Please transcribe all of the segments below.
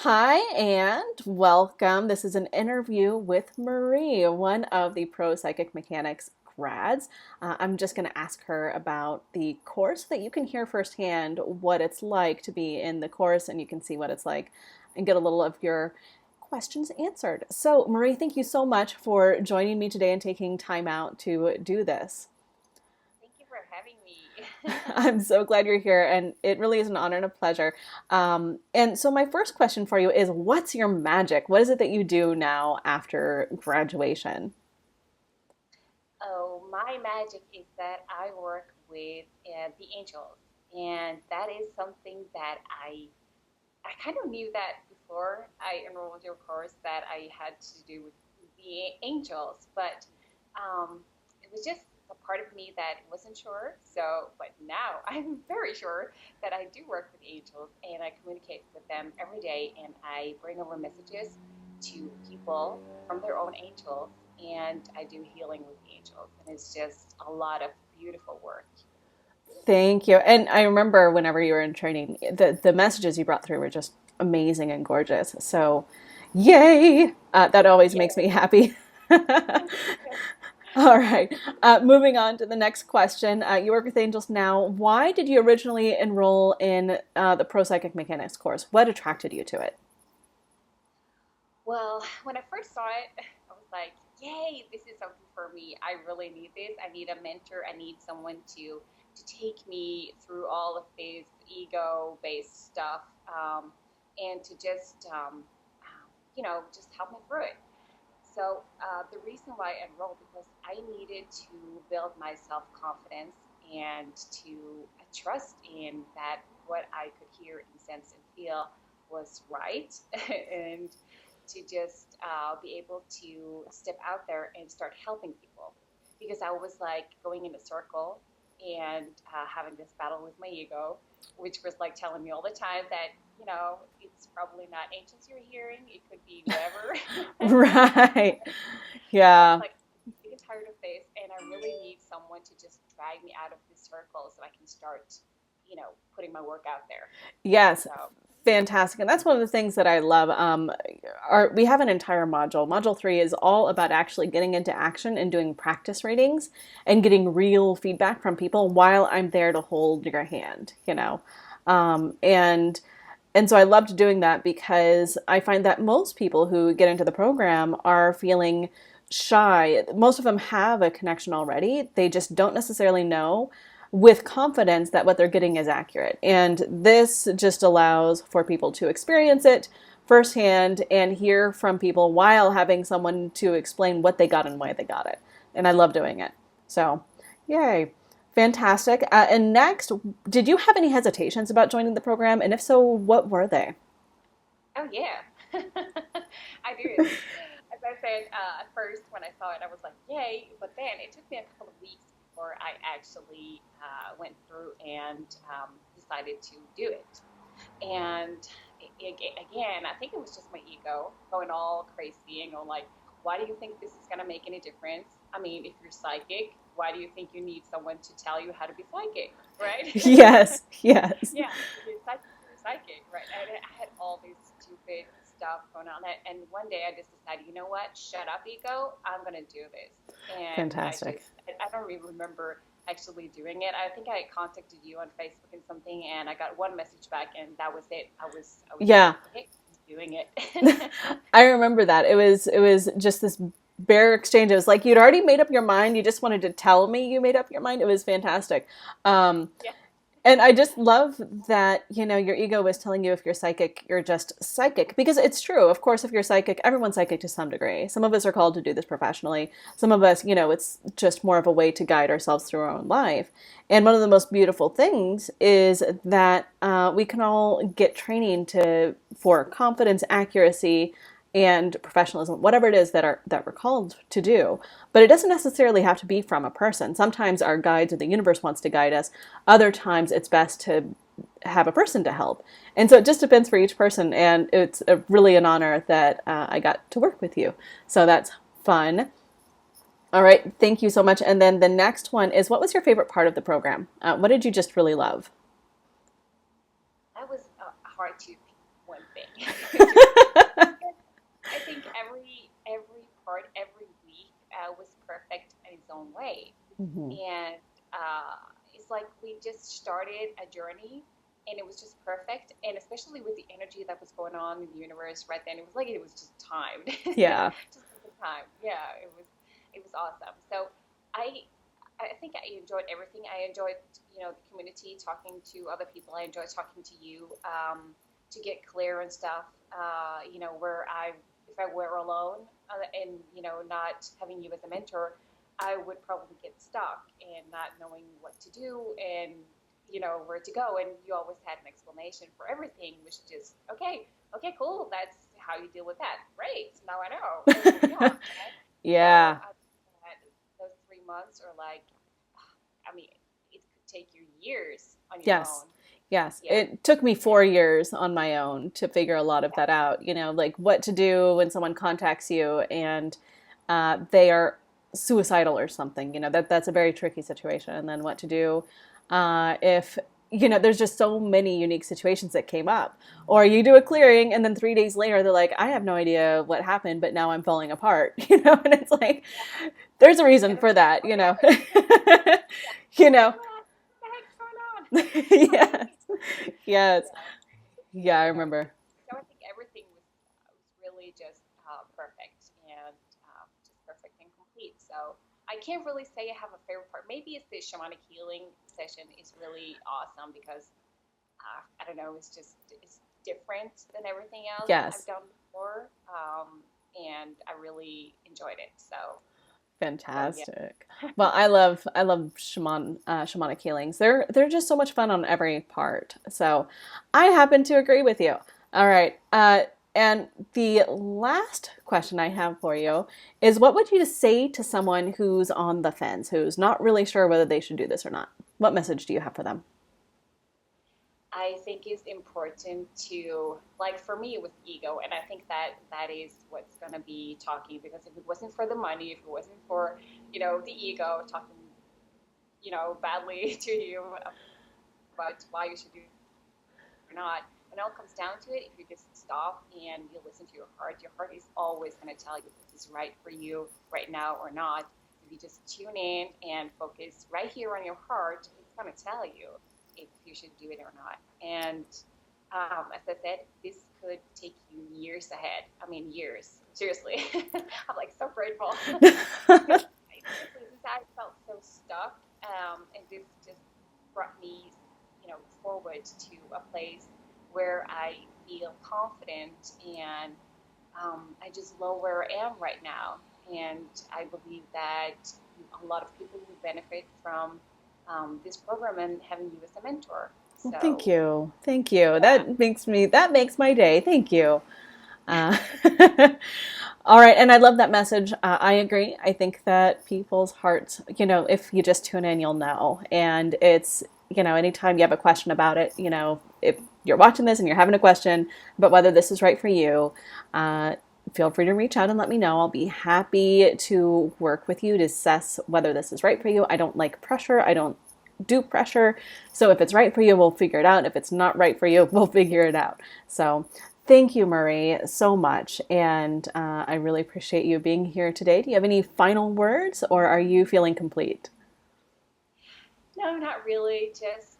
Hi and welcome. This is an interview with Marie, one of the Pro Psychic Mechanics grads. I'm just going to ask her about the course so that you can hear firsthand what it's like to be in the course and you can see what it's like and get a little of your questions answered. So, Marie, thank you so much for joining me today and taking time out to do this. Thank you for having me. I'm so glad you're here, and it really is an honor and a pleasure. And so, my first question for you is, what's your magic? What is it that you do now after graduation? Oh, my magic is that I work with the angels, and that is something that I kind of knew that before I enrolled your course that I had to do with the angels, but it was just a part of me that wasn't sure. So, but now I'm very sure that I do work with angels and I communicate with them every day and I bring over messages to people from their own angels and I do healing with the angels. And it's just a lot of beautiful work. Thank you. And I remember whenever you were in training, the messages you brought through were just amazing and gorgeous. So, yay! That always makes me Yeah. happy. All right. Moving on to the next question. You work with angels now. Why did you originally enroll in the Pro Psychic Mechanics course? What attracted you to it? Well, when I first saw it, I was like, yay, this is something for me. I really need this. I need a mentor. I need someone to take me through all of this ego-based stuff and to just, just help me through it. So the reason why I enrolled because I needed to build my self-confidence and to trust in that what I could hear and sense and feel was right and to just be able to step out there and start helping people because I was like going in a circle and having this battle with my ego, which was like telling me all the time that it's probably not angels you're hearing, it could be whatever. Right. And I was Yeah. like, I'm sick and tired of this, and I really need someone to just drag me out of this circle so I can start, putting my work out there. Yes. So, Fantastic. And that's one of the things that I love. We have an entire module. Module 3 is all about actually getting into action and doing practice readings and getting real feedback from people while I'm there to hold your hand. Um, and and so I loved doing that because I find that most people who get into the program are feeling shy. Most of them have a connection already. They just don't necessarily know with confidence that what they're getting is accurate. And this just allows for people to experience it firsthand and hear from people while having someone to explain what they got and why they got it. And I love doing it. So, yay. Fantastic. And next, did you have any hesitations about joining the program? And if so, what were they? oh yeah, I did. As I said, at first when I saw it, I was like, yay. But then it took me a couple of weeks before I actually went through and decided to do it. And again, I think it was just my ego going all crazy and going like, why do you think this is going to make any difference? I mean, if you're psychic, why do you think you need someone to tell you how to be psychic, right? Yes, yes. Yeah, if you're psychic, right? I had all these stupid stuff going on. And one day I just decided, you know what? Shut up, ego. I'm going to do this. And Fantastic. I don't even remember actually doing it. I think I contacted you on Facebook and something, and I got one message back, and that was it. I was like, Yeah, okay, doing it. I remember that. It was just this bare exchange. It was like you'd already made up your mind. You just wanted to tell me you made up your mind. It was fantastic. Um, Yeah, and I just love that, your ego was telling you if you're psychic, you're just psychic. Because it's true. Of course, if you're psychic, everyone's psychic to some degree. Some of us are called to do this professionally. Some of us, it's just more of a way to guide ourselves through our own life. And one of the most beautiful things is that we can all get training for confidence, accuracy, and professionalism, whatever it is that we're called to do. But it doesn't necessarily have to be from a person. Sometimes our guides or the universe wants to guide us. Other times it's best to have a person to help. And so it just depends for each person. And it's really an honor that I got to work with you. So that's fun. All right. Thank you so much. And then the next one is, what was your favorite part of the program? What did you just really love? that was hard to pick. one thing. I think every part, every week was perfect in its own way, Hmm. and it's like we just started a journey, and it was just perfect. And especially with the energy that was going on in the universe right then, it was like it was just timed, Yeah. just the time. Yeah, it was awesome. So I I think I enjoyed everything. I enjoyed, the community, talking to other people. I enjoyed talking to you, to get clear and stuff. Where if I were alone, and not having you as a mentor, I would probably get stuck and not knowing what to do and where to go. And you always had an explanation for everything, which just okay, okay, cool. That's how you deal with that. Great. Now I know. Let's moving on. Right? So Yeah. those 3 months are like, I mean, it could take you years on your Yes. own. Yes. Yeah, It took me yeah, 4 years on my own to figure a lot of yeah, that out, like what to do when someone contacts you and they are suicidal or something, that's a very tricky situation. And then what to do if, there's just so many unique situations that came up. Or you do a clearing and then 3 days later they're like, I have no idea what happened, but now I'm falling apart, and it's like, yeah. there's a reason And it's for like, that, oh no, yeah. you What's know. going on? What the heck's going on? How do Yes. we? Yes. Yeah. Yeah, I So, remember. so I think everything was really just perfect and just perfect and complete. So I can't really say I have a favorite part. Maybe it's the shamanic healing session is really awesome because I don't know, it's different than everything else I've Yes. done before, and I really enjoyed it. So yeah, Fantastic. Well, I love shamanic healings. They're just so much fun on every part. So I happen to agree with you. All right. And the last question I have for you is, what would you say to someone who's on the fence, who's not really sure whether they should do this or not? What message do you have for them? I think it's important to, like, for me with ego, and I think that is what's going to be talking, because if it wasn't for the money, if it wasn't for the ego talking badly to you about why you should do it or not, when it all comes down to it, if you just stop and you listen to your heart is always going to tell you if this is right for you right now or not. If you just tune in and focus right here on your heart, it's going to tell you if you should do it or not. And as I said, this could take you years ahead. I mean, years. Seriously, I'm like so grateful because seriously, this I felt so stuck, and this just brought me, forward to a place where I feel confident, and I just love where I am right now. And I believe that a lot of people will benefit from this program and having you as a mentor. Well, thank So you. Thank you. yeah, That makes my day. Thank you. Uh, all right, and I love that message. I agree. I think that people's hearts, if you just tune in, you'll know. And it's, anytime you have a question about it, if you're watching this and you're having a question about whether this is right for you, uh, feel free to reach out and let me know. I'll be happy to work with you to assess whether this is right for you. I don't like pressure. I don't do pressure. So if it's right for you, we'll figure it out. If it's not right for you, we'll figure it out. So thank you, Marie, so much. And I really appreciate you being here today. Do you have any final words, or are you feeling complete? no, not really. Just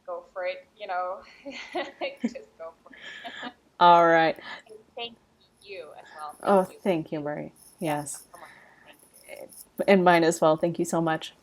go for it. Just go for it. All right. And thank you as well. Oh, Thank thank you, you. Marie. Yeah, Yes. come on. Thank you. And mine as well. Thank you so much.